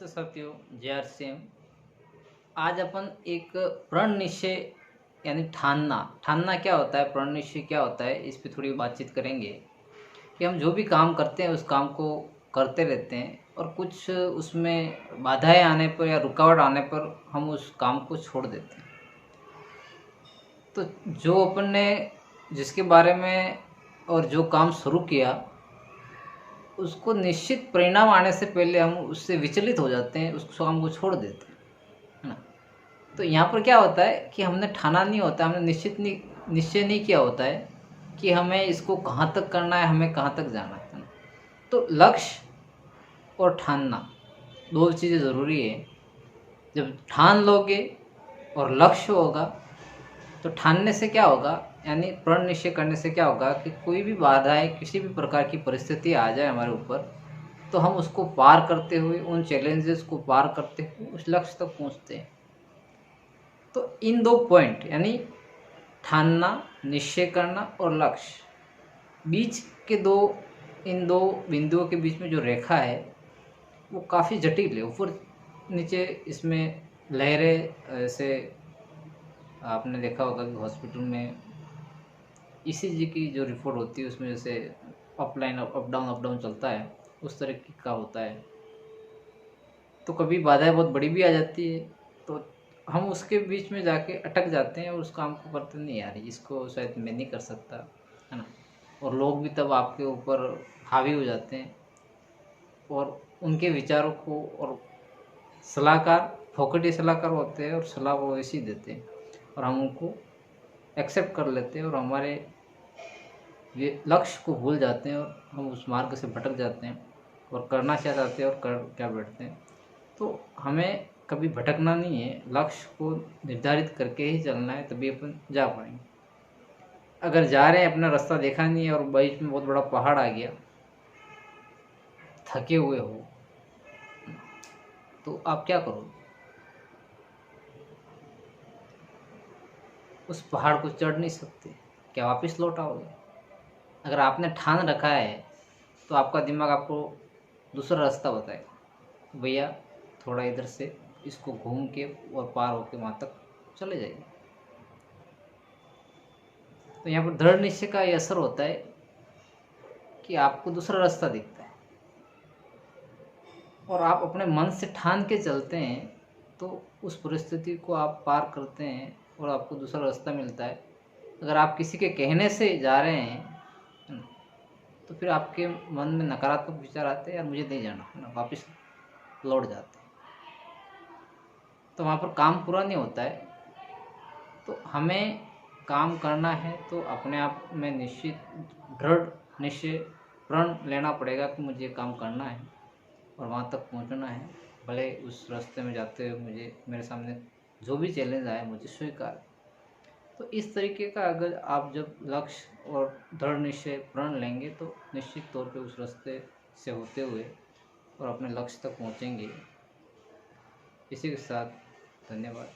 नमस्ते साथियों, जय हर सिंह। आज अपन एक प्रण निश्चय यानी ठानना ठानना क्या होता है, प्रण निश्चय क्या होता है, इस पे थोड़ी बातचीत करेंगे कि हम जो भी काम करते हैं उस काम को करते रहते हैं और कुछ उसमें बाधाएं आने पर या रुकावट आने पर हम उस काम को छोड़ देते हैं। तो जो अपन ने जिसके बारे में और जो काम शुरू किया उसको निश्चित परिणाम आने से पहले हम उससे विचलित हो जाते हैं, उस काम को छोड़ देते हैं, है ना। तो यहाँ पर क्या होता है कि हमने ठाना नहीं होता, हमने निश्चय नहीं किया होता है कि हमें इसको कहाँ तक करना है, हमें कहाँ तक जाना है ना। तो लक्ष्य और ठानना दो चीज़ें ज़रूरी है। जब ठान लोगे और लक्ष्य होगा तो ठानने से क्या होगा, यानी प्रण निश्चय करने से क्या होगा कि कोई भी बाधाएं, किसी भी प्रकार की परिस्थिति आ जाए हमारे ऊपर, तो हम उसको पार करते हुए, उन चैलेंजेस को पार करते हुए उस लक्ष्य तक पहुंचते हैं। तो इन दो पॉइंट यानी ठानना, निश्चय करना और लक्ष्य, बीच के इन दो बिंदुओं के बीच में जो रेखा है वो काफ़ी जटिल है। ऊपर नीचे इसमें लहरें, ऐसे आपने देखा होगा कि हॉस्पिटल में ईसीजी की जो रिपोर्ट होती है उसमें जैसे अपलाइन अप डाउन चलता है, उस तरह का होता है। तो कभी बाधाएं बहुत बड़ी भी आ जाती है तो हम उसके बीच में जाके अटक जाते हैं और उस काम को करते नहीं, यार इसको शायद मैं नहीं कर सकता, है ना। और लोग भी तब आपके ऊपर हावी हो जाते हैं और उनके विचारों को, और सलाहकार फोकटी सलाहकार होते हैं और सलाह वो ऐसी देते हैं और हम उनको एक्सेप्ट कर लेते हैं और हमारे ये लक्ष्य को भूल जाते हैं और हम उस मार्ग से भटक जाते हैं और करना क्या चाहते हैं और कर क्या बैठते हैं। तो हमें कभी भटकना नहीं है, लक्ष्य को निर्धारित करके ही चलना है, तभी अपन जा पाएंगे। अगर जा रहे हैं, अपना रास्ता देखा नहीं है और बीच में बहुत बड़ा पहाड़ आ गया, थके हुए हो, तो आप क्या करोगे? उस पहाड़ को चढ़ नहीं सकते, क्या वापस लौट आओगे? अगर आपने ठान रखा है तो आपका दिमाग आपको दूसरा रास्ता बताएगा, भैया थोड़ा इधर से इसको घूम के और पार होके वहाँ तक चले जाइए। तो यहाँ पर दृढ़ निश्चय का ये असर होता है कि आपको दूसरा रास्ता दिखता है और आप अपने मन से ठान के चलते हैं तो उस परिस्थिति को आप पार करते हैं और आपको दूसरा रास्ता मिलता है। अगर आप किसी के कहने से जा रहे हैं तो फिर आपके मन में नकारात्मक विचार आते हैं, यार मुझे नहीं जाना, है ना, वापस लौट जाते हैं। तो वहाँ पर काम पूरा नहीं होता है। तो हमें काम करना है तो अपने आप में निश्चित दृढ़ निश्चय प्रण लेना पड़ेगा कि मुझे काम करना है और वहाँ तक पहुँचना है। भले उस रास्ते में जाते हुए मुझे मेरे सामने जो भी चैलेंज आए मुझे स्वीकार। तो इस तरीके का अगर आप जब लक्ष्य और दृढ़ निश्चय प्रण लेंगे तो निश्चित तौर पे उस रास्ते से होते हुए और अपने लक्ष्य तक पहुँचेंगे। इसी के साथ धन्यवाद।